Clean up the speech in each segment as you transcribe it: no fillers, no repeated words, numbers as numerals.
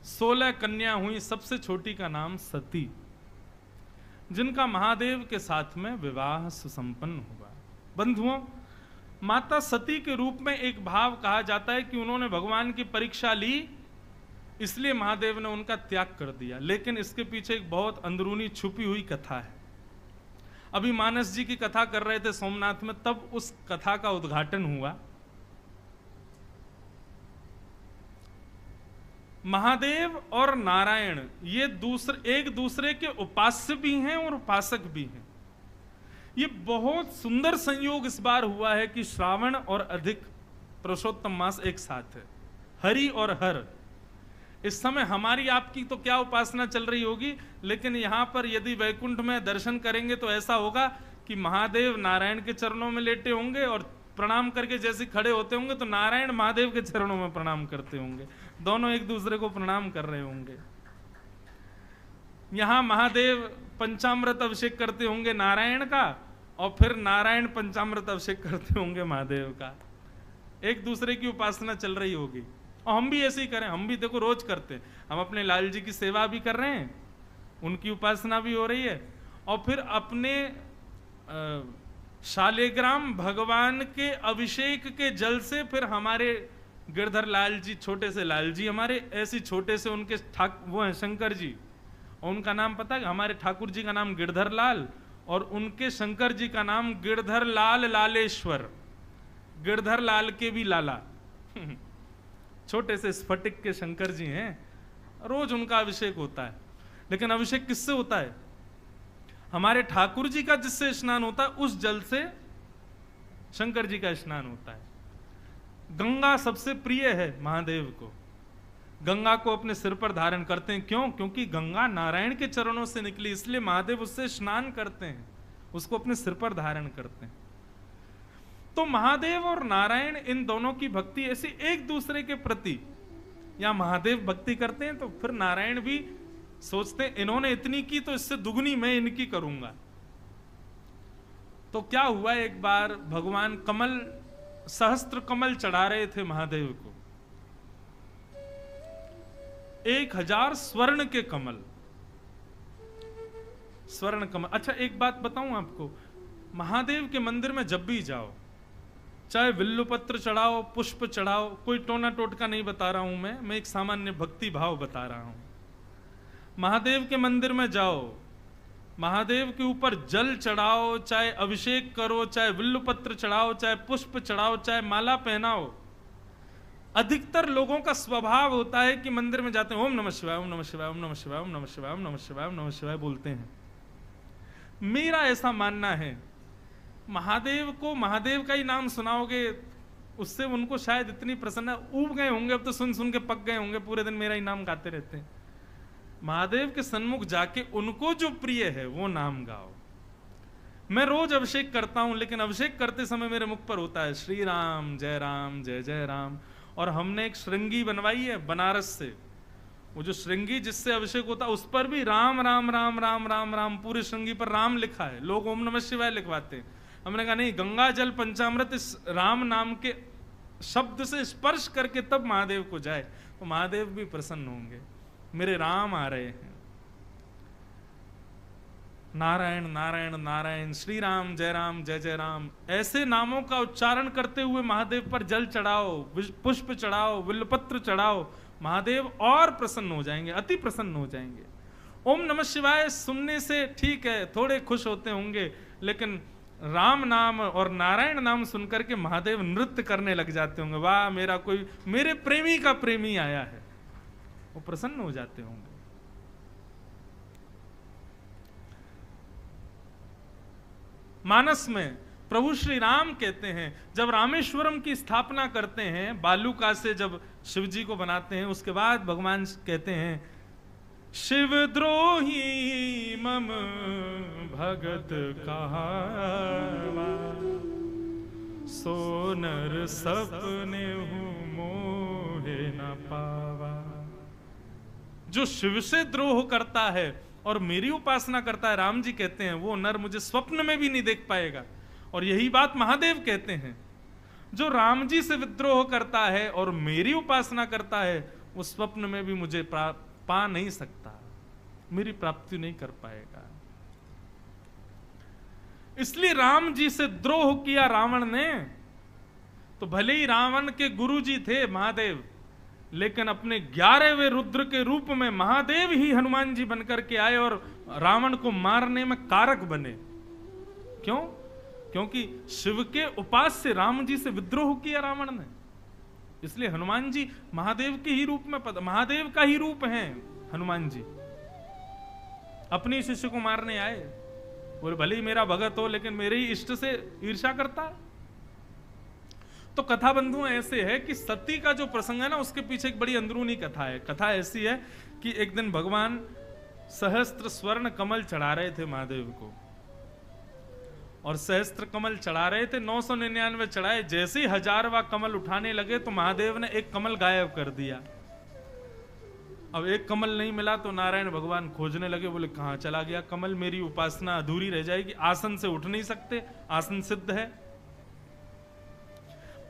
16 कन्या हुई, सबसे छोटी का नाम सती, जिनका महादेव के साथ में विवाह सुसंपन्न हुआ। बंधुओं, माता सती के रूप में एक भाव कहा जाता है कि उन्होंने भगवान की परीक्षा ली, इसलिए महादेव ने उनका त्याग कर दिया। लेकिन इसके पीछे एक बहुत अंदरूनी छुपी हुई कथा है। अभी मानस जी की कथा कर रहे थे सोमनाथ में, तब उस कथा का उद्घाटन हुआ। महादेव और नारायण ये एक दूसरे के उपास्य भी हैं और उपासक भी हैं। ये बहुत सुंदर संयोग इस बार हुआ है कि श्रावण और अधिक पुरुषोत्तम मास एक साथ है, हरि और हर। इस समय हमारी आपकी तो क्या उपासना चल रही होगी, लेकिन यहां पर यदि वैकुंठ में दर्शन करेंगे तो ऐसा होगा कि महादेव नारायण के चरणों में लेटे होंगे और प्रणाम करके जैसे खड़े होते होंगे तो नारायण महादेव के चरणों में प्रणाम करते होंगे, दोनों एक दूसरे को प्रणाम कर रहे होंगे। यहां महादेव पंचामृत अभिषेक करते होंगे नारायण का, और फिर नारायण पंचामृत अभिषेक करते होंगे महादेव का। एक दूसरे की उपासना चल रही होगी। और हम भी ऐसे ही करें, हम भी देखो रोज करते हैं। हम अपने लाल जी की सेवा भी कर रहे हैं, उनकी उपासना भी हो रही है, और फिर अपने शालिग्राम भगवान के अभिषेक के जल से फिर हमारे गिरधर लाल जी, छोटे से लाल जी हमारे, ऐसे छोटे से उनके वो हैं शंकर जी, और उनका नाम पता है, हमारे ठाकुर जी का नाम गिरधर लाल और उनके शंकर जी का नाम गिरधर लाल लालेश्वर, गिरधर लाल के भी लाला। छोटे से स्फटिक के शंकर जी हैं, रोज उनका अभिषेक होता है। लेकिन अभिषेक किससे होता है? हमारे ठाकुर जी का जिससे स्नान होता है उस जल से शंकर जी का स्नान होता है। गंगा सबसे प्रिय है महादेव को, गंगा को अपने सिर पर धारण करते हैं। क्यों? क्योंकि गंगा नारायण के चरणों से निकली, इसलिए महादेव उससे स्नान करते हैं, उसको अपने सिर पर धारण करते हैं। तो महादेव और नारायण इन दोनों की भक्ति ऐसी एक दूसरे के प्रति, या महादेव भक्ति करते हैं तो फिर नारायण भी सोचते हैं इन्होंने इतनी की तो इससे दुगनी मैं इनकी करूंगा। तो क्या हुआ, एक बार भगवान कमल, सहस्त्र कमल चढ़ा रहे थे महादेव को, 1000 स्वर्ण के कमल, स्वर्ण कमल। अच्छा एक बात बताऊं आपको, महादेव के मंदिर में जब भी जाओ, चाहे विल्लुपत्र चढ़ाओ, पुष्प चढ़ाओ, कोई टोना टोटका नहीं बता रहा हूं मैं एक सामान्य भक्ति भाव बता रहा हूं। महादेव के मंदिर में जाओ, महादेव के ऊपर जल चढ़ाओ, चाहे अभिषेक करो, चाहे विल्लुपत्र चढ़ाओ, चाहे पुष्प चढ़ाओ, चाहे माला पहनाओ, अधिकतर लोगों का स्वभाव होता है कि मंदिर में जाते हैं ओम नमः शिवाय, ओम नमः शिवाय, ओम नमः शिवाय, ओम नमः शिवाय, ओम नमः शिवाय, ओम नमः शिवाय बोलते हैं। मेरा ऐसा मानना है, महादेव को महादेव का ही नाम सुनाओगे उससे उनको शायद इतनी प्रसन्न, ऊब गए होंगे, अब तो सुन सुन के पक गए होंगे, पूरे दिन मेरा ही नाम गाते रहते हैं। महादेव के सन्मुख जाके उनको जो प्रिय है वो नाम गाओ। मैं रोज अभिषेक करता हूं, लेकिन अभिषेक करते समय मेरे मुख पर होता है श्री राम जय जय राम। और हमने एक श्रृंगी बनवाई है बनारस से, वो जो श्रृंगी जिससे अभिषेक होता है उस पर भी राम राम राम राम राम राम, पूरी श्रृंगी पर राम लिखा है। लोग ओम नमः शिवाय लिखवाते हैं, हमने कहा नहीं, गंगा जल पंचामृत इस राम नाम के शब्द से स्पर्श करके तब महादेव को जाए तो महादेव भी प्रसन्न होंगे, मेरे राम आ रहे हैं। नारायण नारायण नारायण, श्री राम जय जय राम, ऐसे नामों का उच्चारण करते हुए महादेव पर जल चढ़ाओ, पुष्प चढ़ाओ, विल्लपत्र चढ़ाओ, महादेव और प्रसन्न हो जाएंगे, अति प्रसन्न हो जाएंगे। ओम नमः शिवाय सुनने से ठीक है थोड़े खुश होते होंगे, लेकिन राम नाम और नारायण नाम सुनकर के महादेव नृत्य करने लग जाते होंगे, वाह मेरा कोई, मेरे प्रेमी का प्रेमी आया है, वो प्रसन्न हो जाते होंगे। मानस में प्रभु श्री राम कहते हैं, जब रामेश्वरम की स्थापना करते हैं, बालूका से जब शिव जी को बनाते हैं, उसके बाद भगवान कहते हैं शिवद्रोही मम भगत कहावा, सोनर सपने मोहे न पावा। जो शिव से द्रोह करता है और मेरी उपासना करता है, राम जी कहते हैं, वो नर मुझे स्वप्न में भी नहीं देख पाएगा। और यही बात महादेव कहते हैं, जो राम जी से विद्रोह करता है और मेरी उपासना करता है वो स्वप्न में भी मुझे पा नहीं सकता, मेरी प्राप्ति नहीं कर पाएगा। इसलिए राम जी से द्रोह किया रावण ने। तो भले ही रावण के गुरु जी थे महादेव, लेकिन अपने 11वें रुद्र के रूप में महादेव ही हनुमान जी बनकर के आए और रावण को मारने में कारक बने। क्यों? क्योंकि शिव के उपास्य राम जी से विद्रोह किया रावण ने। इसलिए हनुमान जी महादेव के ही रूप में महादेव का ही रूप है हनुमान जी। अपने शिष्य को मारने आए, बोले भले ही मेरा भगत हो लेकिन मेरे ही इष्ट से ईर्ष्या करता है। तो कथा बंधुओं ऐसे है कि सती का जो प्रसंग है ना, उसके पीछे एक बड़ी अंदरूनी कथा है। कथा ऐसी है कि एक दिन भगवान सहस्त्र स्वर्ण कमल चढ़ा रहे थे महादेव को, और सहस्त्र कमल चढ़ा रहे थे, 999 चढ़ाए। जैसे ही 1000वां कमल उठाने लगे तो महादेव ने एक कमल गायब कर दिया। अब एक कमल नहीं मिला तो नारायण भगवान खोजने लगे, बोले कहां चला गया कमल, मेरी उपासना अधूरी रह जाएगी, आसन से उठ नहीं सकते, आसन सिद्ध है।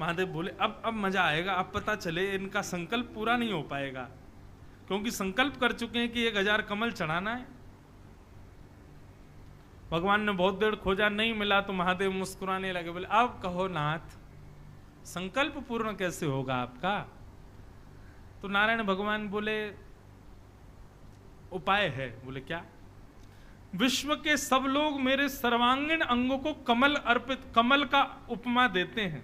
महादेव बोले अब मजा आएगा, अब पता चले इनका संकल्प पूरा नहीं हो पाएगा, क्योंकि संकल्प कर चुके हैं कि 1000 कमल चढ़ाना है। भगवान ने बहुत देर खोजा, नहीं मिला तो महादेव मुस्कुराने लगे, बोले अब कहो नाथ, संकल्प पूर्ण कैसे होगा आपका? तो नारायण भगवान बोले उपाय है। बोले क्या? विश्व के सब लोग मेरे सर्वांगीण अंगों को कमल का उपमा देते हैं।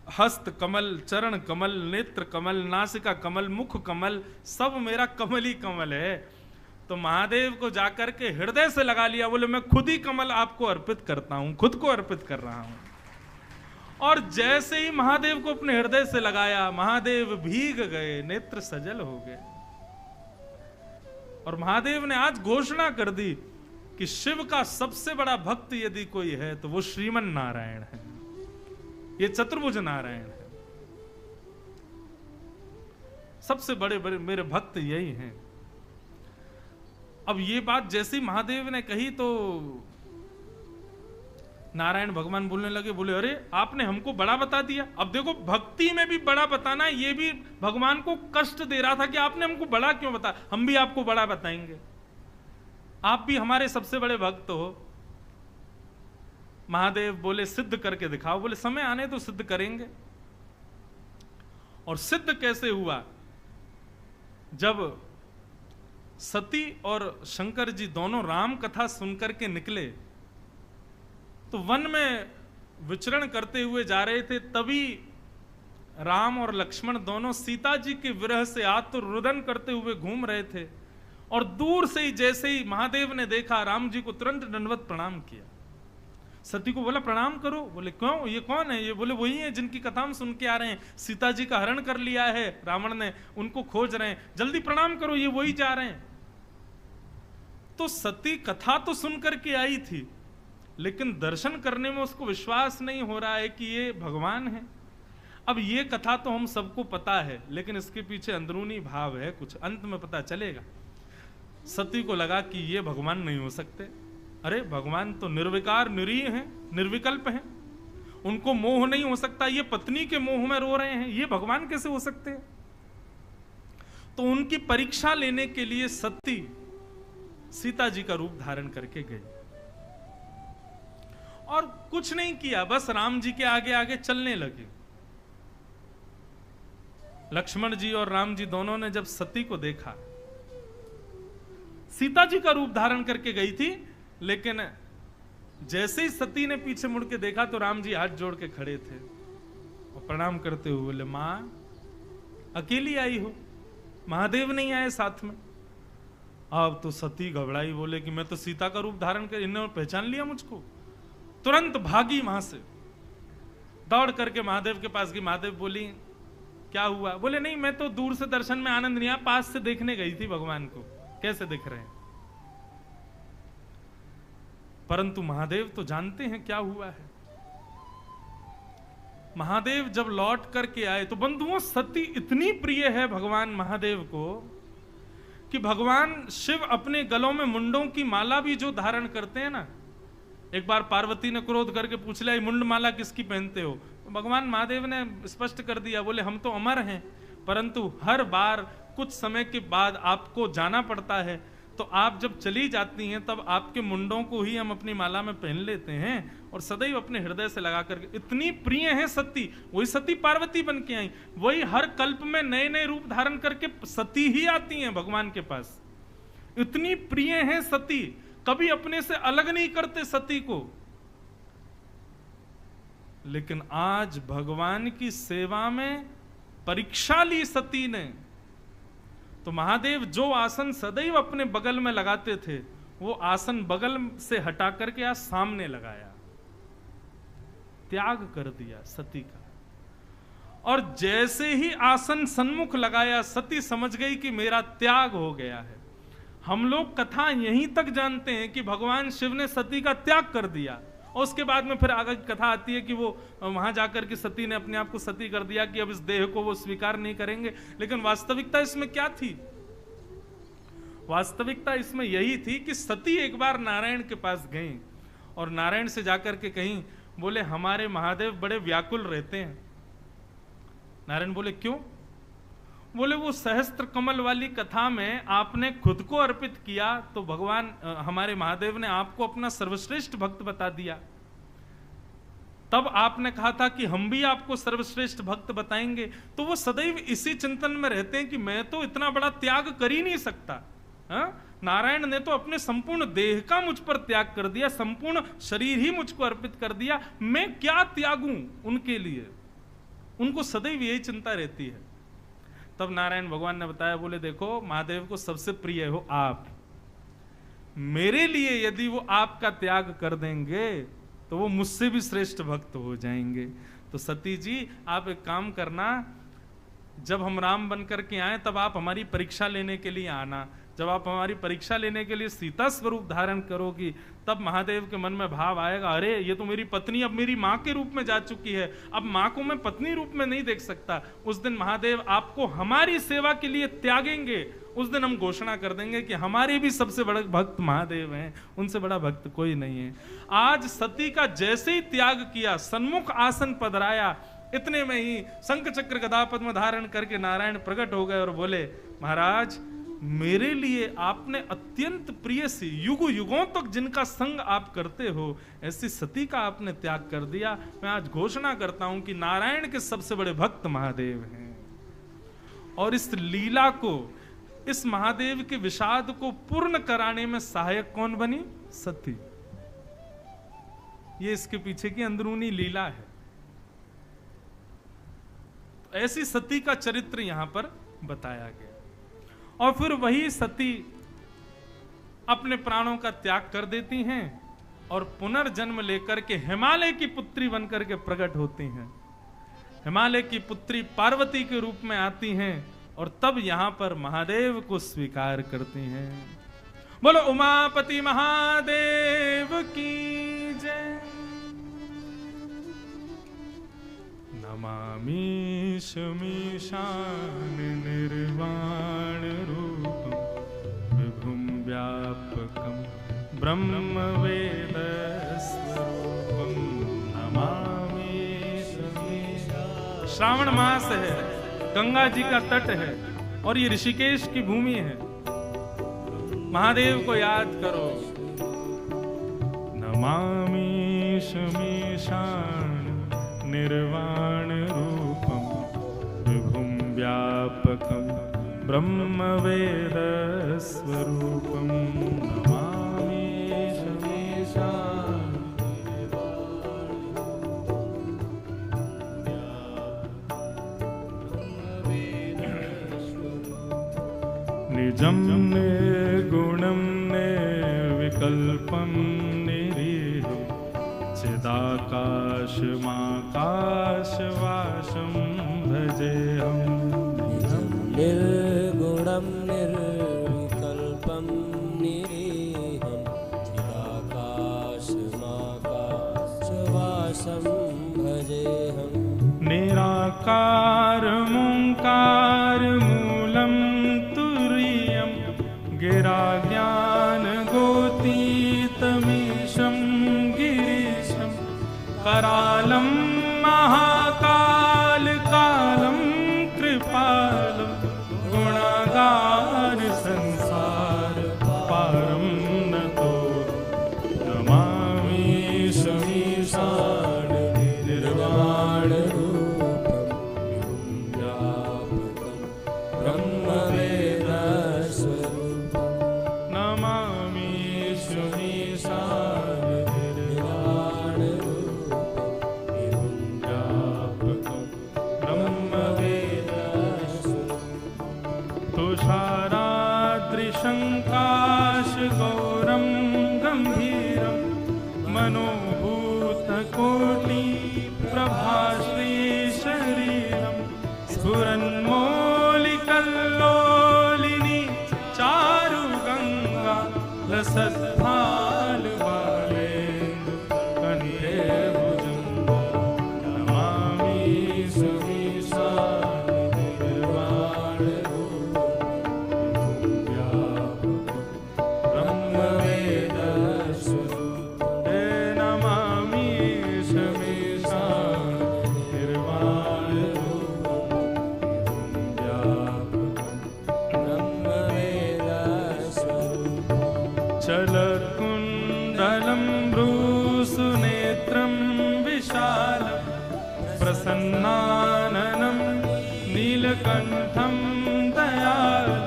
हस्त कमल, चरण कमल, नेत्र कमल, नासिका कमल, मुख कमल, सब मेरा कमल ही कमल है। तो महादेव को जाकर के हृदय से लगा लिया, बोले मैं खुद ही कमल आपको अर्पित करता हूं, खुद को अर्पित कर रहा हूं। और जैसे ही महादेव को अपने हृदय से लगाया, महादेव भीग गए, नेत्र सजल हो गए। और महादेव ने आज घोषणा कर दी कि शिव का सबसे बड़ा भक्त यदि कोई है तो वो श्रीमन नारायण है, ये चतुर्भुज नारायण है। सबसे बड़े बड़े मेरे भक्त यही हैं। अब ये बात जैसे ही महादेव ने कही तो नारायण भगवान बोलने लगे, बोले अरे आपने हमको बड़ा बता दिया। अब देखो भक्ति में भी बड़ा बताना, ये भी भगवान को कष्ट दे रहा था कि आपने हमको बड़ा क्यों बताया, हम भी आपको बड़ा बताएंगे, आप भी हमारे सबसे बड़े भक्त हो। महादेव बोले सिद्ध करके दिखाओ। बोले समय आने तो सिद्ध करेंगे। और सिद्ध कैसे हुआ? जब सती और शंकर जी दोनों राम कथा सुनकर के निकले तो वन में विचरण करते हुए जा रहे थे, तभी राम और लक्ष्मण दोनों सीता जी के विरह से आतुर करते हुए घूम रहे थे। और दूर से ही जैसे ही महादेव ने देखा, राम जी को तुरंत दंडवत प्रणाम किया। सती को बोला प्रणाम करो। बोले क्यों, ये कौन है? ये बोले वही है जिनकी कथा हम सुन के आ रहे हैं, सीता जी का हरण कर लिया है रावण ने, उनको खोज रहे हैं, जल्दी प्रणाम करो, ये वही जा रहे हैं। तो सती कथा तो सुनकर के आई थी, लेकिन दर्शन करने में उसको विश्वास नहीं हो रहा है कि ये भगवान है। अब ये कथा तो हम सबको पता है, लेकिन इसके पीछे अंदरूनी भाव है, कुछ अंत में पता चलेगा। सती को लगा कि ये भगवान नहीं हो सकते। अरे भगवान तो निर्विकार निरीह हैं, निर्विकल्प हैं, उनको मोह नहीं हो सकता, ये पत्नी के मोह में रो रहे हैं, ये भगवान कैसे हो सकते हैं? तो उनकी परीक्षा लेने के लिए सती सीता जी का रूप धारण करके गई और कुछ नहीं किया, बस राम जी के आगे आगे चलने लगे। लक्ष्मण जी और राम जी दोनों ने जब सती को देखा, सीता जी का रूप धारण करके गई थी, लेकिन जैसे ही सती ने पीछे मुड़ के देखा तो राम जी हाथ जोड़ के खड़े थे और प्रणाम करते हुए बोले मां अकेली आई हो, महादेव नहीं आए साथ में। अब तो सती घबराई, बोले कि मैं तो सीता का रूप धारण कर, इन्होंने पहचान लिया मुझको। तुरंत भागी वहां से, दौड़ करके महादेव के पास गई। महादेव बोली क्या हुआ? बोले नहीं, मैं तो दूर से दर्शन में आनंद नहीं आया, पास से देखने गई थी भगवान को कैसे दिख रहे हैं। परंतु महादेव तो जानते हैं क्या हुआ है। महादेव जब लौट करके आए तो बंधुओं, सती इतनी प्रिय है भगवान महादेव को कि भगवान शिव अपने गलों में मुंडों की माला भी जो धारण करते हैं ना, एक बार पार्वती ने क्रोध करके पूछ लिया मुंड माला किसकी पहनते हो? तो भगवान महादेव ने स्पष्ट कर दिया, बोले हम तो अमर हैं, परंतु हर बार कुछ समय के बाद आपको जाना पड़ता है, तो आप जब चली जाती हैं तब आपके मुंडों को ही हम अपनी माला में पहन लेते हैं और सदैव अपने हृदय से लगा करके, इतनी प्रिय है सती। वही सती पार्वती बन के आई, वही हर कल्प में नए नए रूप धारण करके सती ही आती हैं भगवान के पास। इतनी प्रिय है सती, कभी अपने से अलग नहीं करते सती को। लेकिन आज भगवान की सेवा में परीक्षा ली सती ने, तो महादेव जो आसन सदैव अपने बगल में लगाते थे, वो आसन बगल से हटा करके आज सामने लगाया, त्याग कर दिया सती का। और जैसे ही आसन सन्मुख लगाया, सती समझ गई कि मेरा त्याग हो गया है। हम लोग कथा यहीं तक जानते हैं कि भगवान शिव ने सती का त्याग कर दिया, और उसके बाद में फिर आगे कथा आती है कि वो वहां जाकर के सती ने अपने आप को सती कर दिया कि अब इस देह को वो स्वीकार नहीं करेंगे। लेकिन वास्तविकता इसमें क्या थी? वास्तविकता इसमें यही थी कि सती एक बार नारायण के पास गई और नारायण से जाकर के कहीं, बोले हमारे महादेव बड़े व्याकुल रहते हैं। नारायण बोले क्यों? बोले वो सहस्त्र कमल वाली कथा में आपने खुद को अर्पित किया, तो भगवान हमारे महादेव ने आपको अपना सर्वश्रेष्ठ भक्त बता दिया। तब आपने कहा था कि हम भी आपको सर्वश्रेष्ठ भक्त बताएंगे। तो वो सदैव इसी चिंतन में रहते हैं कि मैं तो इतना बड़ा त्याग कर ही नहीं सकता। नारायण ने तो अपने संपूर्ण देह का मुझ पर त्याग कर दिया, संपूर्ण शरीर ही मुझको अर्पित कर दिया, मैं क्या त्यागूं उनके लिए? उनको सदैव यही चिंता रहती है। तब नारायण भगवान ने बताया, बोले देखो महादेव को सबसे प्रिय हो आप, मेरे लिए यदि वो आपका त्याग कर देंगे तो वो मुझसे भी श्रेष्ठ भक्त हो जाएंगे। तो सती जी आप एक काम करना, जब हम राम बन करके आए तब आप हमारी परीक्षा लेने के लिए आना। जब आप हमारी परीक्षा लेने के लिए सीता स्वरूप धारण करोगी, तब महादेव के मन में भाव आएगा, अरे ये तो मेरी पत्नी अब मेरी माँ के रूप में जा चुकी है, अब माँ को मैं पत्नी रूप में नहीं देख सकता। उस दिन महादेव आपको हमारी सेवा के लिए त्यागेंगे। उस दिन हम घोषणा कर देंगे कि हमारे भी सबसे बड़े भक्त महादेव हैं, उनसे बड़ा भक्त कोई नहीं है। आज सती का जैसे ही त्याग किया, सन्मुख आसन पधराया, इतने में ही शंख चक्र गदा पद्म धारण करके नारायण प्रकट हो गए और बोले, महाराज मेरे लिए आपने अत्यंत प्रिय सी, युग युगों तक जिनका संग आप करते हो, ऐसी सती का आपने त्याग कर दिया। मैं आज घोषणा करता हूं कि नारायण के सबसे बड़े भक्त महादेव हैं। और इस लीला को, इस महादेव के विषाद को पूर्ण कराने में सहायक कौन बनी? सती। ये इसके पीछे की अंदरूनी लीला है। ऐसी सती का चरित्र यहां पर बताया गया। और फिर वही सती अपने प्राणों का त्याग कर देती हैं और पुनर्जन्म लेकर के हिमालय की पुत्री बनकर के प्रकट होती हैं। हिमालय की पुत्री पार्वती के रूप में आती हैं और तब यहां पर महादेव को स्वीकार करती हैं। बोलो उमापति महादेव की जय। नमामि शमीशान निर्वाण रूपं विभुं व्यापकं ब्रह्म वेद स्वरूपं नमामि शमीशान। श्रावण मास है, गंगा जी का तट है और ये ऋषिकेश की भूमि है। महादेव को याद करो। नमामि शमीशान निर्वाण रूपं विभुं व्यापकं ब्रह्म वेद स्वरूपं नमामि शमीशान। निजं निर्गुणं निर्विकल्पं निरीहं चिदाकाशमाकाशवासं भजेऽहम्। निर्गुणं निर्विकल्पं निरीहं चिदाकाशमाकाशवासं भजेऽहम्। निराकारमोङ्कारमूलं तुरीयं गिराज्ञानगोतीतमीशं गिरीशं करालं महाकालकालं कृपालं ब्रह्मवेदस्वरूपं नमामि निर्वाणरूपं एवं व्यापकं ब्रह्मवेदस्वरूपं तुषाराद्रिशङ्काशगौरं गम्भीरं मनोभूतकोटिप्रभाश्रीशरीरं स्फुरन्मौलिकल्लोलिनी चारुगङ्गा लसत्फालबालेन्दु कण्ठे भुजङ्गा नमामि चलत्कुण्डलं भ्रूसुनेत्रं विशालं प्रसन्नाननं नीलकण्ठं दयालं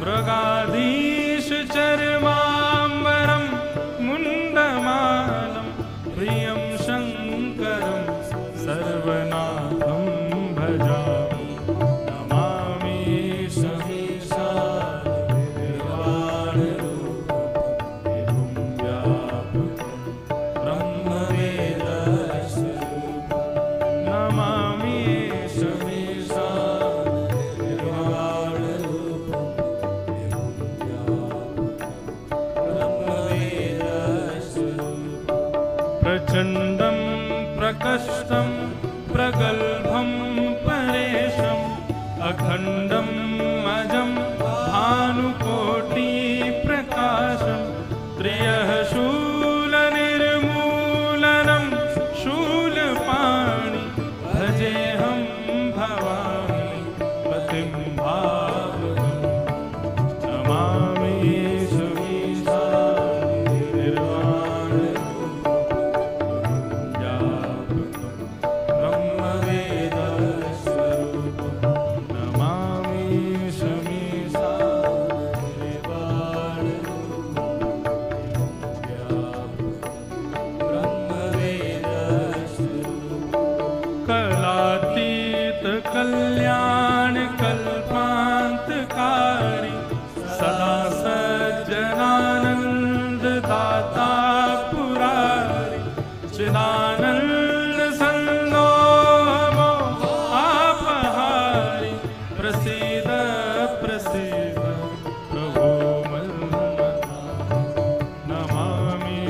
मृगाधीशचर्माम्बरं मुण्डमालं प्रियं शङ्करं सर्वनाथं भजामि नमामि प्रचण्डं प्रकष्टं प्रगल्भं परेशम् अखण्डं अजं भानुकोटिप्रकाशं त्र्यः शूलनिर्मूलनं शूलपाणि भजेऽहं भवामि पतिं भावगं नमामि कल्याण कल्पान्तकारी सदा सज्जनानंद दाता पुरारी चिदानंद संदोहो आपहारी प्रसीद प्रसीद प्रभो मन्मथा नमामि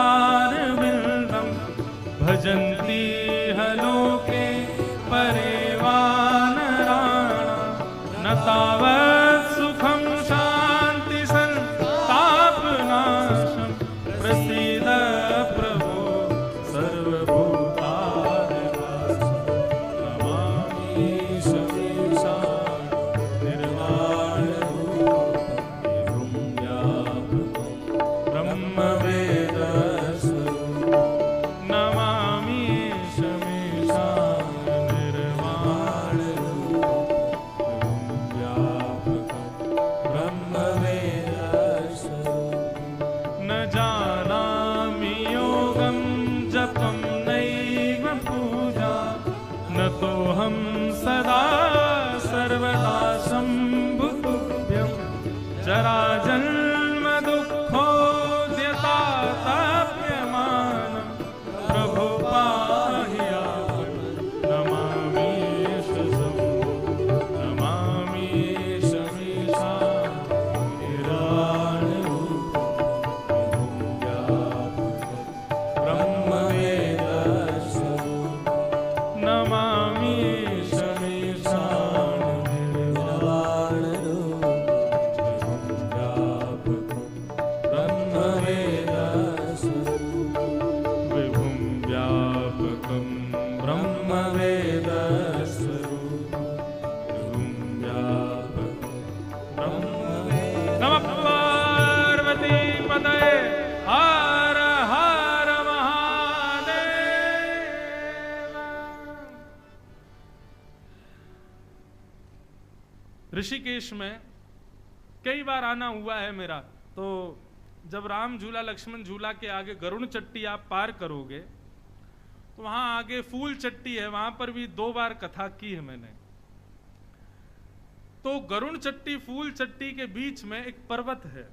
पादारविन्दं भजन्ति हलोके परेवानराणां न तावत् सुखं शान्ति सन्तापनाशं प्रसीद प्रभो सर्वभूतादिवासं नमामि तोहं सदा सर्वदा शम्भुतुभ्यं जराजन्म दुःखोद्यताप्यमानं प्रभो पाहि यावं नमामि शमीशां ऋषिकेश में कई बार आना हुआ है मेरा। तो जब राम झूला लक्ष्मण झूला के आगे गरुड़ चट्टी आप पार करोगे तो वहां आगे फूल चट्टी है, वहां पर भी 2 बार कथा की है मैंने। तो गरुड़ चट्टी फूल चट्टी के बीच में एक पर्वत है।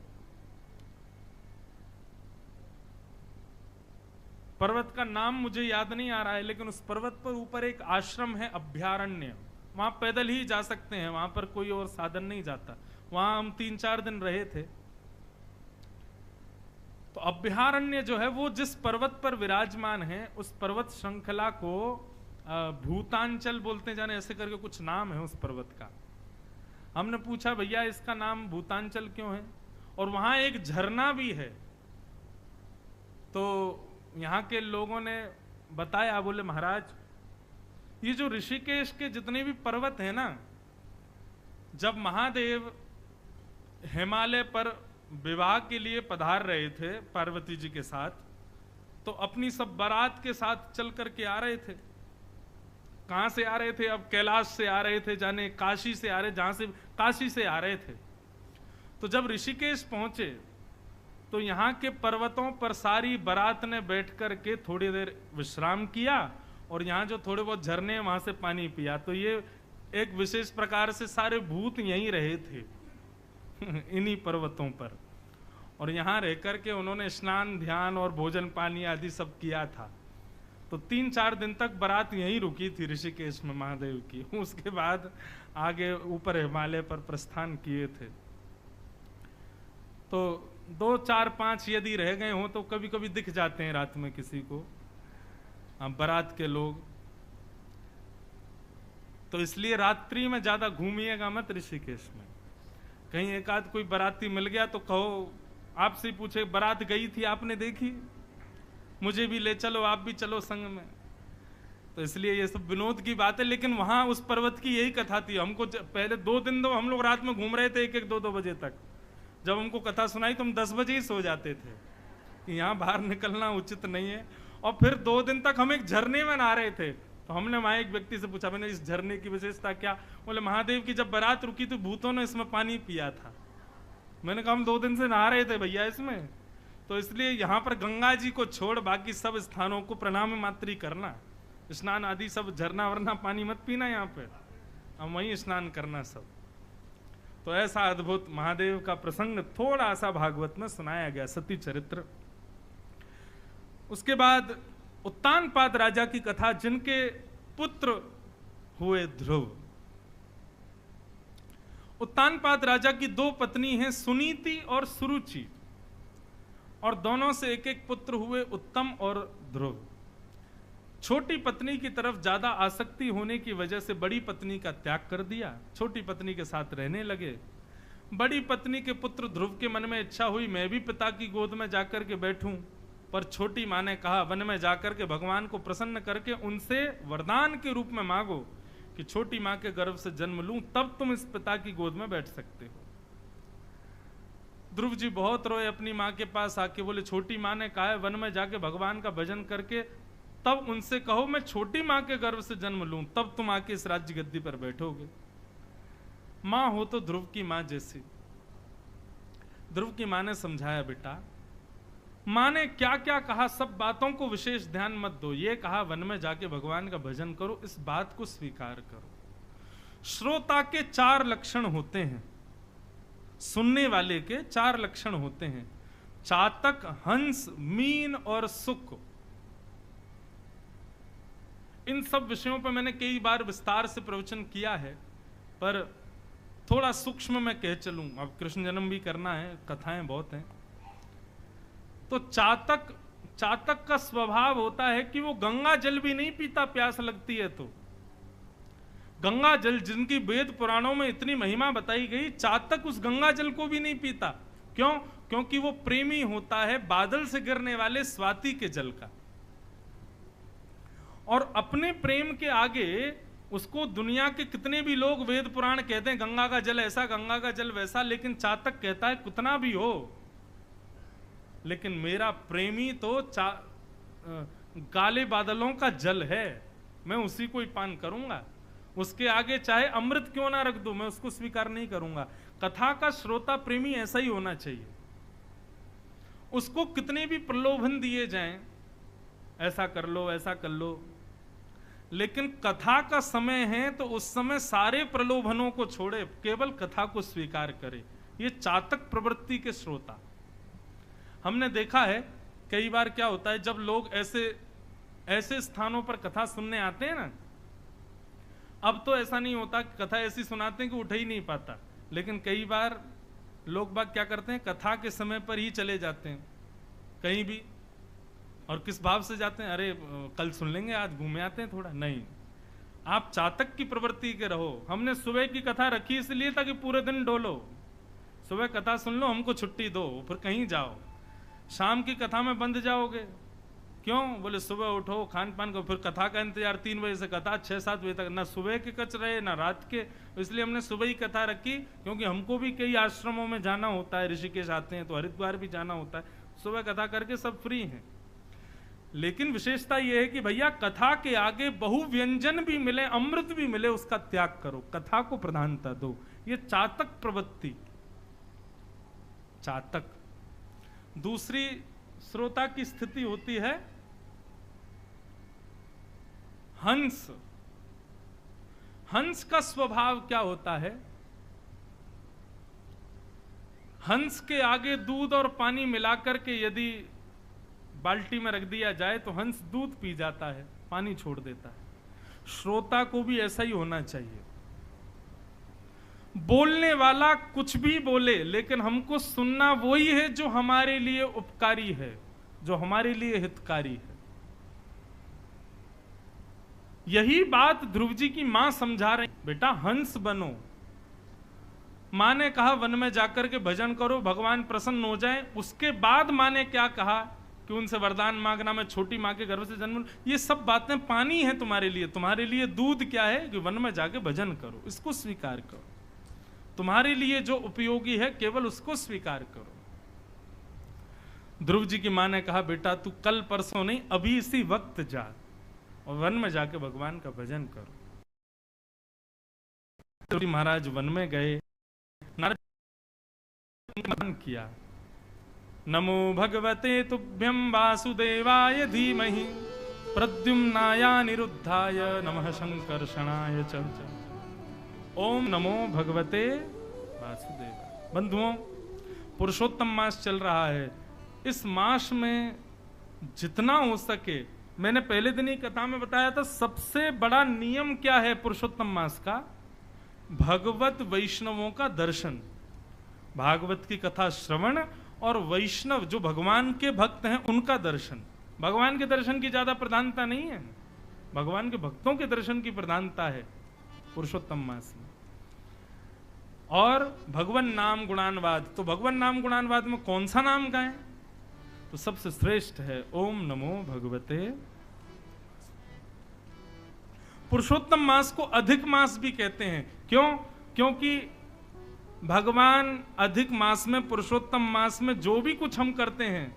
पर्वत का नाम मुझे याद नहीं आ रहा है, लेकिन उस पर्वत पर ऊपर एक आश्रम है, अभ्यारण्य। वहां पैदल ही जा सकते हैं, वहां पर कोई और साधन नहीं जाता। वहां हम 3-4 दिन रहे थे। तो अभ्यारण्य जो है वो जिस पर्वत पर विराजमान है, उस पर्वत श्रृंखला को भूतांचल बोलते जाने, ऐसे करके कुछ नाम है उस पर्वत का। हमने पूछा भैया इसका नाम भूतांचल क्यों है, और वहां एक झरना भी है। तो यहाँ के लोगों ने बताया, बोले महाराज ये जो ऋषिकेश के जितने भी पर्वत हैं ना, जब महादेव हिमालय पर विवाह के लिए पधार रहे थे पार्वती जी के साथ, तो अपनी सब बारात के साथ चल करके आ रहे थे। कहां से आ रहे थे? अब कैलाश से आ रहे थे, जाने काशी से आ रहे, जहां से काशी से आ रहे थे। तो जब ऋषिकेश पहुंचे तो यहाँ के पर्वतों पर सारी बारात ने बैठ करके थोड़ी देर विश्राम किया, और यहाँ जो थोड़े बहुत झरने वहां से पानी पिया। तो ये एक विशेष प्रकार से सारे भूत यहीं रहे थे इन्हीं पर्वतों पर, और यहाँ रह करके उन्होंने स्नान ध्यान और भोजन पानी आदि सब किया था। तो 3-4 दिन तक बारात यहीं रुकी थी ऋषिकेश में महादेव की। उसके बाद आगे ऊपर हिमालय पर प्रस्थान किए थे। तो 2, 4, 5 यदि रह गए हों तो कभी कभी दिख जाते हैं रात में किसी को बारात के लोग। तो इसलिए रात्रि में ज्यादा घूमिएगा मत ऋषिकेश में। कहीं एक आध कोई बाराती मिल गया तो कहो, आपसे पूछे बारात गई थी आपने देखी, मुझे भी ले चलो, आप भी चलो संग में। तो इसलिए ये सब विनोद की बात है। लेकिन वहां उस पर्वत की यही कथा थी। हमको पहले 2 दिन तो हम लोग रात में घूम रहे थे 1-1, 2-2 बजे तक। जब हमको कथा सुनाई तो हम 10 बजे ही सो जाते थे कि यहाँ बाहर निकलना उचित नहीं है। और फिर 2 दिन तक हम एक झरने में नहा रहे थे। तो हमने वहां एक व्यक्ति से पूछा, मैंने इस झरने की विशेषता क्या? बोले महादेव की जब बारात रुकी तो भूतों ने इसमें पानी पिया था। मैंने कहा हम 2 दिन से नहा रहे थे भैया इसमें। तो इसलिए यहाँ पर गंगा जी को छोड़ बाकी सब स्थानों को प्रणाम मात्र ही करना, स्नान आदि सब झरना वरना पानी मत पीना यहाँ पे, हम वहीं स्नान करना सब। तो ऐसा अद्भुत महादेव का प्रसंग थोड़ा सा भागवत में सुनाया गया, सती चरित्र। उसके बाद उत्तानपाद राजा की कथा, जिनके पुत्र हुए ध्रुव। उत्तानपाद राजा की 2 पत्नी हैं, सुनीति और सुरुचि, और दोनों से एक एक पुत्र हुए, उत्तम और ध्रुव। छोटी पत्नी की तरफ ज्यादा आसक्ति होने की वजह से बड़ी पत्नी का त्याग कर दिया, छोटी पत्नी के साथ रहने लगे। बड़ी पत्नी के पुत्र ध्रुव के मन में इच्छा हुई मैं भी पिता की गोद में जाकर के बैठूं, पर छोटी मां ने कहा वन में जाकर के भगवान को प्रसन्न करके उनसे वरदान के रूप में मांगो कि छोटी मां के गर्भ से जन्म लूं, तब तुम इस पिता की गोद में बैठ सकते हो। ध्रुव जी बहुत रोए अपनी मां के पास आके, बोले छोटी मां ने कहा है वन में जाके भगवान का भजन करके तब उनसे कहो मैं छोटी मां के गर्भ से जन्म लूं, तब तुम आके इस राज्य गद्दी पर बैठोगे। मां हो तो ध्रुव की मां जैसी। ध्रुव की मां ने समझाया बेटा, मां ने क्या क्या कहा सब बातों को विशेष ध्यान मत दो, ये कहा वन में जाके भगवान का भजन करो, इस बात को स्वीकार करो। श्रोता के 4 लक्षण होते हैं, सुनने वाले के 4 लक्षण होते हैं, चातक, हंस, मीन और सुक। इन सब विषयों पर मैंने कई बार विस्तार से प्रवचन किया है, पर थोड़ा सूक्ष्म में कह चलूं, अब कृष्ण जन्म भी करना है, कथाएं बहुत हैं। तो चातक का स्वभाव होता है कि वो गंगा जल भी नहीं पीता प्यास लगती है तो। गंगा जल जिनकी वेद पुराणों में इतनी महिमा बताई गई, चातक उस गंगा जल को भी नहीं पीता। क्यों? क्योंकि वो प्रेमी होता है बादल से गिरने वाले स्वाति के जल का, और अपने प्रेम के आगे उसको दुनिया के कितने भी लोग वेद पुराण कहते हैं गंगा का जल ऐसा, गंगा का जल वैसा, लेकिन चातक कहता है कितना भी हो, लेकिन मेरा प्रेमी तो काले बादलों का जल है, मैं उसी को ही पान करूंगा। उसके आगे चाहे अमृत क्यों ना रख दो, मैं उसको स्वीकार नहीं करूंगा। कथा का श्रोता प्रेमी ऐसा ही होना चाहिए। उसको कितने भी प्रलोभन दिए जाएं, ऐसा कर लो ऐसा कर लो, लेकिन कथा का समय है तो उस समय सारे प्रलोभनों को छोड़े, केवल कथा को स्वीकार करे। ये चातक प्रवृत्ति के श्रोता। हमने देखा है कई बार क्या होता है, जब लोग ऐसे स्थानों पर कथा सुनने आते हैं ना, अब तो ऐसा नहीं होता, कथा ऐसी सुनाते हैं कि उठ ही नहीं पाता, लेकिन कई बार लोग बाग क्या करते हैं, कथा के समय पर ही चले जाते हैं कहीं भी। और किस भाव से जाते हैं, अरे कल सुन लेंगे, आज घूमे आते हैं थोड़ा। नहीं, आप चातक की प्रवृत्ति के रहो। हमने सुबह की कथा रखी इसलिए ताकि पूरे दिन डोलो, सुबह कथा सुन लो, हमको छुट्टी दो, फिर कहीं जाओ। शाम की कथा में बंद जाओगे, क्यों? बोले सुबह उठो, खान पान को, फिर कथा का इंतजार 3 बजे से कथा 6-7 बजे तक, ना सुबह के कच रहे ना रात के। इसलिए हमने सुबह ही कथा रखी, क्योंकि हमको भी कई आश्रमों में जाना होता है, ऋषिकेश आते हैं तो हरिद्वार भी जाना होता है, सुबह कथा करके सब फ्री हैं। लेकिन विशेषता यह है कि भैया कथा के आगे बहुव्यंजन भी मिले, अमृत भी मिले, उसका त्याग करो, कथा को प्रधानता दो। ये चातक प्रवृत्ति, चातक। दूसरी श्रोता की स्थिति होती है हंस। हंस का स्वभाव क्या होता है? हंस के आगे दूध और पानी मिलाकर के यदि बाल्टी में रख दिया जाए तो हंस दूध पी जाता है, पानी छोड़ देता है। श्रोता को भी ऐसा ही होना चाहिए। बोलने वाला कुछ भी बोले, लेकिन हमको सुनना वही है जो हमारे लिए उपकारी है, जो हमारे लिए हितकारी है। यही बात ध्रुव जी की मां समझा रही, बेटा हंस बनो। मां ने कहा वन में जाकर के भजन करो, भगवान प्रसन्न हो जाए। उसके बाद मां ने क्या कहा कि उनसे वरदान मांगना, मैं छोटी मां के गर्भ से जन्म। ये सब बातें पानी है तुम्हारे लिए। तुम्हारे लिए दूध क्या है कि वन में जाके भजन करो, इसको स्वीकार करो। तुम्हारे लिए जो उपयोगी है केवल उसको स्वीकार करो। ध्रुव जी की मां ने कहा बेटा तू कल परसों नहीं, अभी इसी वक्त जा और वन में जाके भगवान का भजन करो। तो महाराज वन में गए, नारद किया, नमो भगवते तुभ्यं वासुदेवाय धीमहि प्रद्युम्नाय निरुद्धाय नमः संकर्षणाय च। ओम नमो भगवते वासुदेवाय। बंधुओं, पुरुषोत्तम मास चल रहा है। इस मास में जितना हो सके, मैंने पहले दिन ही कथा में बताया था, सबसे बड़ा नियम क्या है पुरुषोत्तम मास का? भगवत वैष्णवों का दर्शन, भागवत की कथा श्रवण, और वैष्णव जो भगवान के भक्त हैं उनका दर्शन। भगवान के दर्शन की ज्यादा प्रधानता नहीं है, भगवान के भक्तों के दर्शन की प्रधानता है पुरुषोत्तम मास में। और भगवान नाम गुणानवाद, तो भगवान नाम गुणानवाद में कौन सा नाम गाएं? तो सबसे श्रेष्ठ है ओम नमो भगवते। पुरुषोत्तम मास को अधिक मास भी कहते हैं। क्यों? क्योंकि भगवान अधिक मास में, पुरुषोत्तम मास में जो भी कुछ हम करते हैं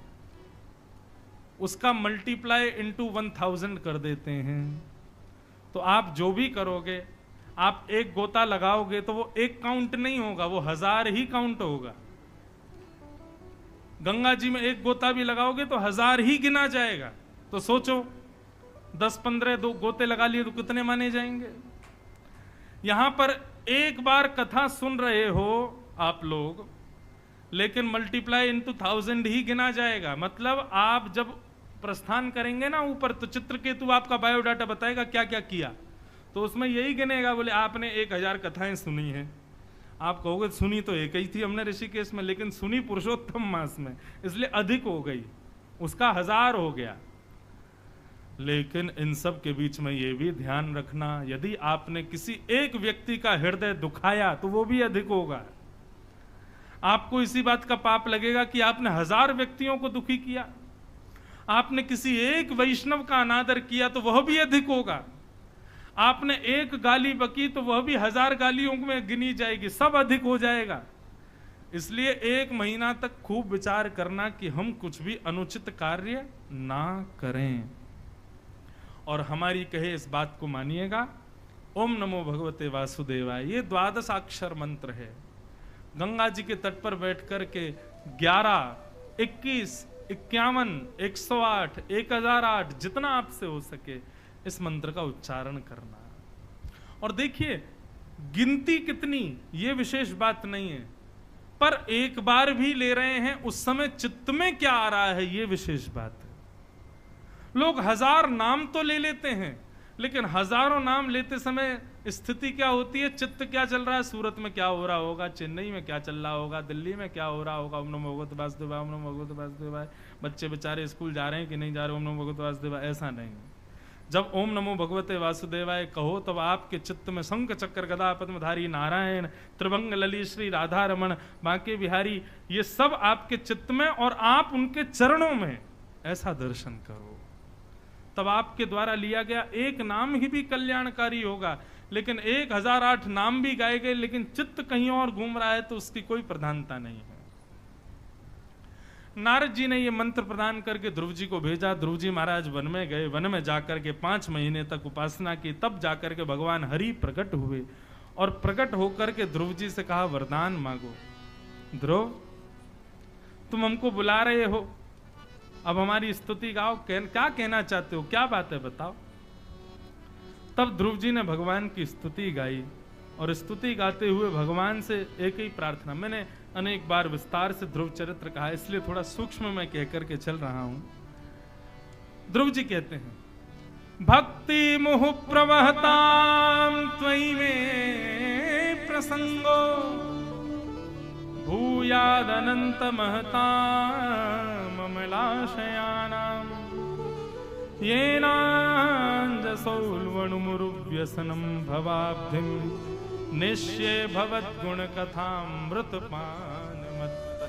उसका मल्टीप्लाई इंटू 1000 कर देते हैं। तो आप जो भी करोगे, आप एक गोता लगाओगे तो वो एक काउंट नहीं होगा, वो 1000 ही काउंट होगा। गंगा जी में एक गोता भी लगाओगे तो 1000 ही गिना जाएगा। तो सोचो 10-15 दो गोते लगा लिए तो कितने माने जाएंगे? यहां पर एक बार कथा सुन रहे हो आप लोग, लेकिन मल्टीप्लाई इंटू 1000 ही गिना जाएगा। मतलब आप जब प्रस्थान करेंगे ना ऊपर, तो चित्रकेतु आपका बायोडाटा बताएगा क्या क्या किया, तो उसमें यही गिनेगा, बोले आपने 1000 कथाएं सुनी हैं। आप कहोगे सुनी तो एक ही थी हमने ऋषिकेश में, लेकिन सुनी पुरुषोत्तम मास में, इसलिए अधिक हो गई, उसका 1000 हो गया। लेकिन इन सब के बीच में ये भी ध्यान रखना, यदि आपने किसी एक व्यक्ति का हृदय दुखाया तो वो भी अधिक होगा। आपको इसी बात का पाप लगेगा कि आपने 1000 व्यक्तियों को दुखी किया। आपने किसी एक वैष्णव का अनादर किया तो वह भी अधिक होगा। आपने एक गाली बकी तो वह भी 1000 गालियों में गिनी जाएगी, सब अधिक हो जाएगा। इसलिए 1 महीना तक खूब विचार करना कि हम कुछ भी अनुचित कार्य ना करें। और हमारी कहे इस बात को मानिएगा, ओम नमो भगवते वासुदेवाय, ये 12 अक्षर मंत्र है। गंगा जी के तट पर बैठ कर के 11, 21, 51, 108, 1008 जितना आपसे हो सके इस मंत्र का उच्चारण करना। और देखिए गिनती कितनी ये विशेष बात नहीं है, पर एक बार भी ले रहे हैं उस समय चित्त में क्या आ रहा है ये विशेष बात है। लोग 1000 नाम तो ले लेते हैं, लेकिन हजारों नाम लेते समय स्थिति क्या होती है, चित्त क्या चल रहा है, सूरत में क्या हो रहा होगा, चेन्नई में क्या चल रहा होगा, दिल्ली में क्या हो रहा होगा। ओम नमो भगवते वासुदेवाय, ओम नमो भगवते वासुदेवाय। बच्चे बेचारे स्कूल जा रहे हैं कि नहीं जा रहे, ओम नमो भगवते वासुदेवाय, ऐसा नहीं। जब ओम नमो भगवते वासुदेवाय कहो तब आपके चित्त में शंख चक्र गदा पद्मधारी नारायण, त्रिभंग ललित श्री राधा रमण, बांके बिहारी, ये सब आपके चित्त में और आप उनके चरणों में ऐसा दर्शन करो। तब आपके द्वारा लिया गया एक नाम ही भी कल्याणकारी होगा। लेकिन 1008 नाम भी गाए गए लेकिन चित्त कहीं और घूम रहा है तो उसकी कोई प्रधानता नहीं है। नारद जी ने ये मंत्र प्रदान करके ध्रुव जी को भेजा। ध्रुव जी महाराज वन में गए, वन में जाकर के 5 महीने तक उपासना की, तब जाकर के भगवान हरि प्रकट हुए और प्रकट होकर के ध्रुव जी से कहा वरदान मांगो। ध्रुव तुम हमको बुला रहे हो, अब हमारी स्तुति गाओ, क्या कहना चाहते हो, क्या बात है बताओ। तब ध्रुव जी ने भगवान की स्तुति गाई और स्तुति गाते हुए भगवान से एक ही प्रार्थना। मैंने अनेक बार विस्तार से ध्रुव चरित्र कहा, इसलिए थोड़ा सूक्ष्म में कह करके चल रहा हूं। ध्रुव जी कहते हैं भक्ति मुहु प्रवहताम त्वयि में प्रसंगो भूयाद अनंत महताम अमलाशयानाम येनांजसौल्वणुमुरुव्यसनं भवाब्धिं निश्चय भवद्गुण कथामृतपान मत्त।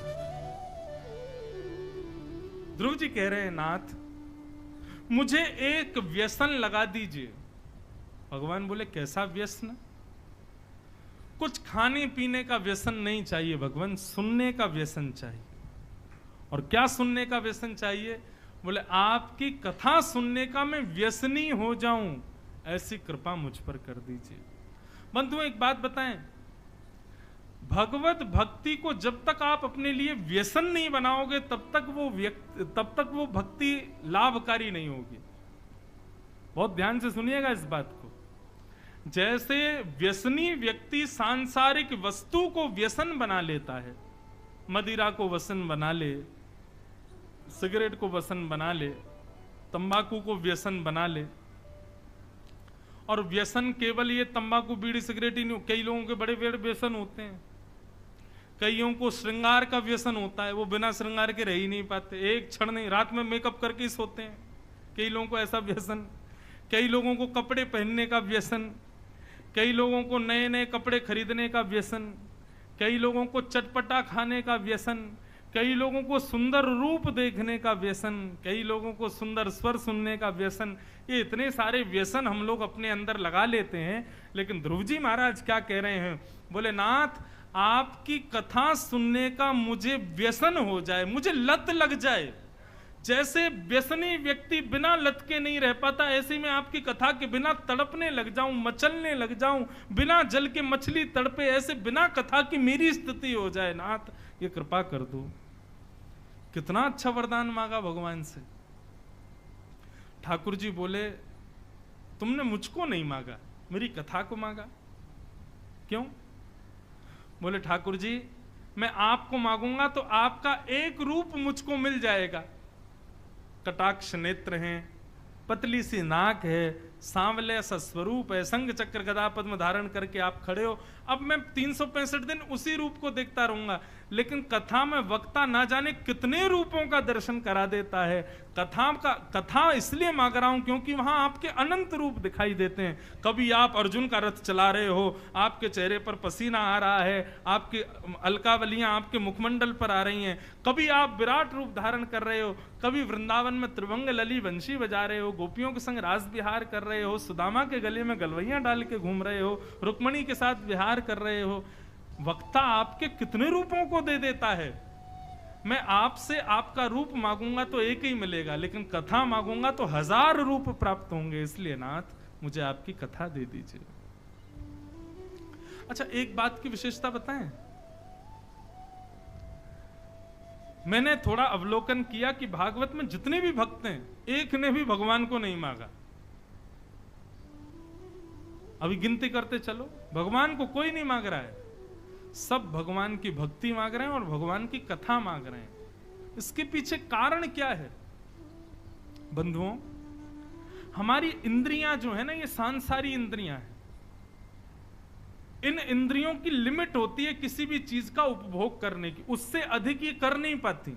ध्रुव जी कह रहे हैं नाथ मुझे एक व्यसन लगा दीजिए। भगवान बोले कैसा व्यसन? कुछ खाने पीने का व्यसन नहीं चाहिए भगवान, सुनने का व्यसन चाहिए। और क्या सुनने का व्यसन चाहिए? बोले आपकी कथा सुनने का मैं व्यसनी हो जाऊं, ऐसी कृपा मुझ पर कर दीजिए। बंधुओं एक बात बताएं, भगवत भक्ति को जब तक आप अपने लिए व्यसन नहीं बनाओगे तब तक वो भक्ति लाभकारी नहीं होगी। बहुत ध्यान से सुनिएगा इस बात को। जैसे व्यसनी व्यक्ति सांसारिक वस्तु को व्यसन बना लेता है, मदिरा को व्यसन बना ले, सिगरेट को व्यसन बना ले, तंबाकू को व्यसन बना ले। और व्यसन केवल ये तंबाकू बीड़ी सिगरेट ही नहीं, कई लोगों के बड़े बड़े व्यसन होते हैं। कईयों को श्रृंगार का व्यसन होता है, वो बिना श्रृंगार के रह ही नहीं पाते, एक क्षण नहीं, रात में मेकअप करके ही सोते हैं। कई लोगों को ऐसा व्यसन, कई लोगों को कपड़े पहनने का व्यसन, कई लोगों को नए नए कपड़े खरीदने का व्यसन, कई लोगों को चटपटा खाने का व्यसन, कई लोगों को सुंदर रूप देखने का व्यसन, कई लोगों को सुंदर स्वर सुनने का व्यसन। ये इतने सारे व्यसन हम लोग अपने अंदर लगा लेते हैं। लेकिन ध्रुव जी महाराज क्या कह रहे हैं? बोले नाथ आपकी कथा सुनने का मुझे व्यसन हो जाए, मुझे लत लग जाए। जैसे व्यसनी व्यक्ति बिना लत के नहीं रह पाता, ऐसे में आपकी कथा के बिना तड़पने लग जाऊं, मचलने लग जाऊं, बिना जल के मछली तड़पे, ऐसे बिना कथा की मेरी स्थिति हो जाए। नाथ ये कृपा कर दो। कितना अच्छा वरदान मांगा भगवान से। ठाकुर जी बोले तुमने मुझको नहीं मांगा, मेरी कथा को मांगा। क्यों? बोले ठाकुर जी मैं आपको मांगूंगा तो आपका एक रूप मुझको मिल जाएगा। कटाक्ष नेत्र हैं, पतली सी नाक है, सांवले सा स्वरूप है, संग चक्र गदा पद्म धारण करके आप खड़े हो। अब मैं 365 दिन उसी रूप को देखता रहूंगा। लेकिन कथा में वक्ता ना जाने कितने रूपों का दर्शन करा देता है। कथा इसलिए मांग रहा हूं क्योंकि वहां आपके अनंत रूप दिखाई देते हैं। कभी आप अर्जुन का रथ चला रहे हो, आपके चेहरे पर पसीना आ रहा है, आपकी अलकावलियां आपके मुखमंडल पर आ रही हैं। कभी आप विराट रूप धारण कर रहे हो, कभी वृंदावन में त्रिभंग लली बंशी बजा रहे हो, गोपियों के संग रास विहार कर रहे हो, सुदामा के गले में गलवैयां डाल के घूम रहे हो, रुक्मणी के साथ विहार कर रहे हो। वक्ता आपके कितने रूपों को दे देता है। मैं आपसे आपका रूप मांगूंगा तो एक ही मिलेगा, लेकिन कथा मांगूंगा तो 1000 रूप प्राप्त होंगे। इसलिए नाथ मुझे आपकी कथा दे दीजिए। अच्छा, एक बात की विशेषता बताएं, मैंने थोड़ा अवलोकन किया कि भागवत में जितने भी भक्त हैं, एक ने भी भगवान को नहीं मांगा। अभी गिनती करते चलो, भगवान को कोई नहीं मांग रहा है, सब भगवान की भक्ति मांग रहे हैं और भगवान की कथा मांग रहे हैं। इसके पीछे कारण क्या है बंधुओं? हमारी इंद्रियां जो है ना, ये सांसारी इंद्रियां हैं। इन इंद्रियों की लिमिट होती है किसी भी चीज का उपभोग करने की, उससे अधिक ये कर नहीं पाती।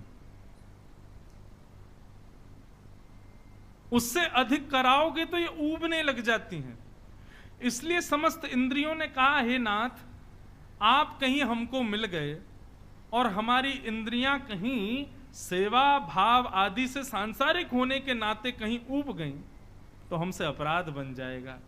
उससे अधिक कराओगे तो ये ऊबने लग जाती हैं। इसलिए समस्त इंद्रियों ने कहा, हे नाथ, आप कहीं हमको मिल गए और हमारी इंद्रियां कहीं सेवा भाव आदि से सांसारिक होने के नाते कहीं ऊब गई तो हमसे अपराध बन जाएगा।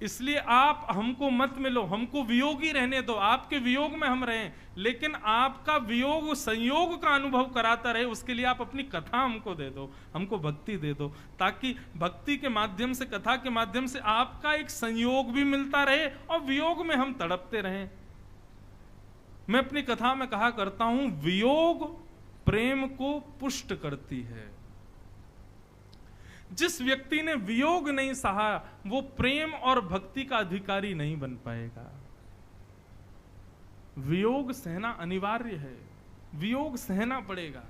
इसलिए आप हमको मत मिलो, हमको वियोगी रहने दो, आपके वियोग में हम रहें, लेकिन आपका वियोग संयोग का अनुभव कराता रहे, उसके लिए आप अपनी कथा हमको दे दो, हमको भक्ति दे दो, ताकि भक्ति के माध्यम से, कथा के माध्यम से आपका एक संयोग भी मिलता रहे और वियोग में हम तड़पते रहें। मैं अपनी कथा में कहा करता हूं, वियोग प्रेम को पुष्ट करती है। जिस व्यक्ति ने वियोग नहीं सहा, वो प्रेम और भक्ति का अधिकारी नहीं बन पाएगा। वियोग सहना अनिवार्य है, वियोग सहना पड़ेगा।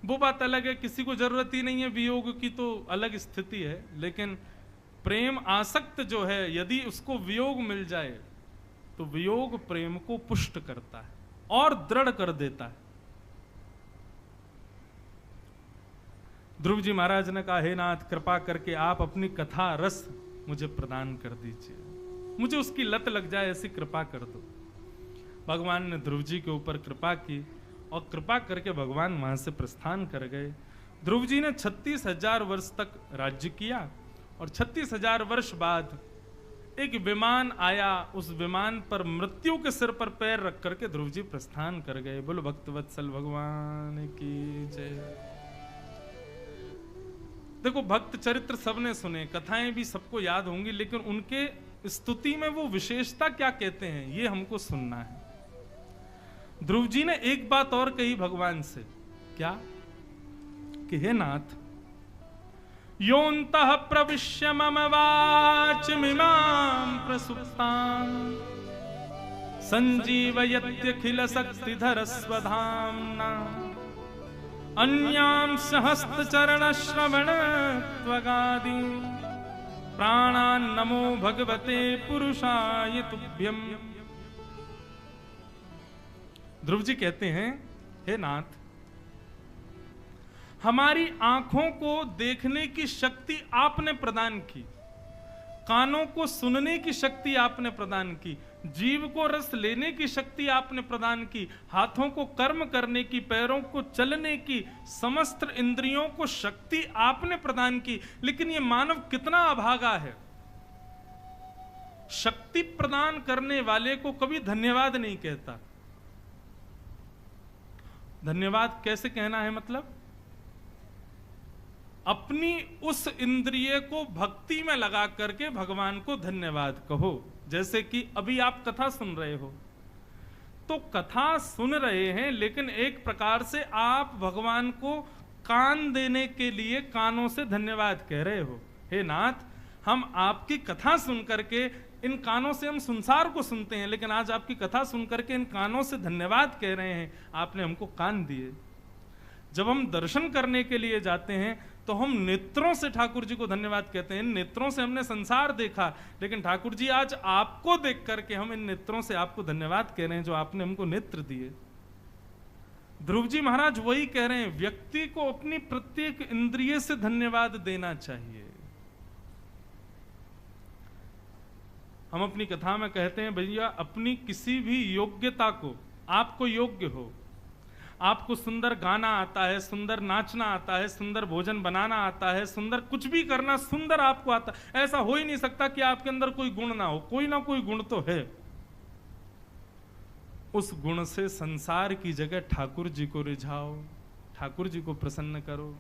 वो बात अलग है, किसी को जरूरत ही नहीं है वियोग की तो अलग स्थिति है, लेकिन प्रेम आसक्त जो है, यदि उसको वियोग मिल जाए तो वियोग प्रेम को पुष्ट करता है और दृढ़ कर देता है। ध्रुव जी महाराज ने कहा, हे नाथ, कृपा करके आप अपनी कथा रस मुझे प्रदान कर दीजिए, मुझे उसकी लत लग जाए, ऐसी कृपा कर दो। भगवान ने ध्रुव जी के ऊपर कृपा की और कृपा करके भगवान वहां से प्रस्थान कर गए। ध्रुव जी ने 36,000 वर्ष तक राज्य किया और 36,000 वर्ष बाद एक विमान आया, उस विमान पर मृत्यु के सिर पर पैर रख करके ध्रुव जी प्रस्थान कर गए। बोलो भक्तवत्सल भगवान की जय। देखो, भक्त चरित्र सबने सुने, कथाएं भी सबको याद होंगी, लेकिन उनके स्तुति में वो विशेषता क्या कहते हैं, ये हमको सुनना है। ध्रुव जी ने एक बात और कही भगवान से, क्या? कि हे नाथ, योऽन्तः प्रविश्य मम वाचमिमां प्रसुप्तां संजीवयत्यखिल शक्तिधर स्वधाम्ना अन्यांश हस्तचरण श्रवण त्वगादि प्राणान् नमो भगवते पुरुषाय तुभ्यम्। ध्रुव जी कहते हैं, हे नाथ, हमारी आंखों को देखने की शक्ति आपने प्रदान की, कानों को सुनने की शक्ति आपने प्रदान की, जीव को रस लेने की शक्ति आपने प्रदान की, हाथों को कर्म करने की, पैरों को चलने की, समस्त इंद्रियों को शक्ति आपने प्रदान की। लेकिन ये मानव कितना अभागा है, शक्ति प्रदान करने वाले को कभी धन्यवाद नहीं कहता। धन्यवाद कैसे कहना है? मतलब अपनी उस इंद्रिय को भक्ति में लगा करके भगवान को धन्यवाद कहो। जैसे कि अभी आप कथा सुन रहे हो, तो कथा सुन रहे हैं, लेकिन एक प्रकार से आप भगवान को कान देने के लिए कानों से धन्यवाद कह रहे हो। हे नाथ, हम आपकी कथा सुन करके, इन कानों से हम संसार को सुनते हैं, लेकिन आज आपकी कथा सुन करके इन कानों से धन्यवाद कह रहे हैं, आपने हमको कान दिए। जब हम दर्शन करने के लिए जाते हैं तो हम नेत्रों से ठाकुर जी को धन्यवाद कहते हैं। इन नेत्रों से हमने संसार देखा, लेकिन ठाकुर जी आज आपको देख करके हम इन नेत्रों से आपको धन्यवाद कह रहे हैं जो आपने हमको नेत्र दिए। ध्रुव जी महाराज वही कह रहे हैं, व्यक्ति को अपनी प्रत्येक इंद्रिय से धन्यवाद देना चाहिए। हम अपनी कथा में कहते हैं, भैया अपनी किसी भी योग्यता को, आपको योग्य हो, आपको सुंदर गाना आता है, सुंदर नाचना आता है, सुंदर भोजन बनाना आता है, सुंदर कुछ भी करना सुंदर आपको आता है, ऐसा हो ही नहीं सकता कि आपके अंदर कोई गुण ना हो, कोई ना कोई गुण तो है। उस गुण से संसार की जगह ठाकुर जी को रिझाओ, ठाकुर जी को प्रसन्न करो।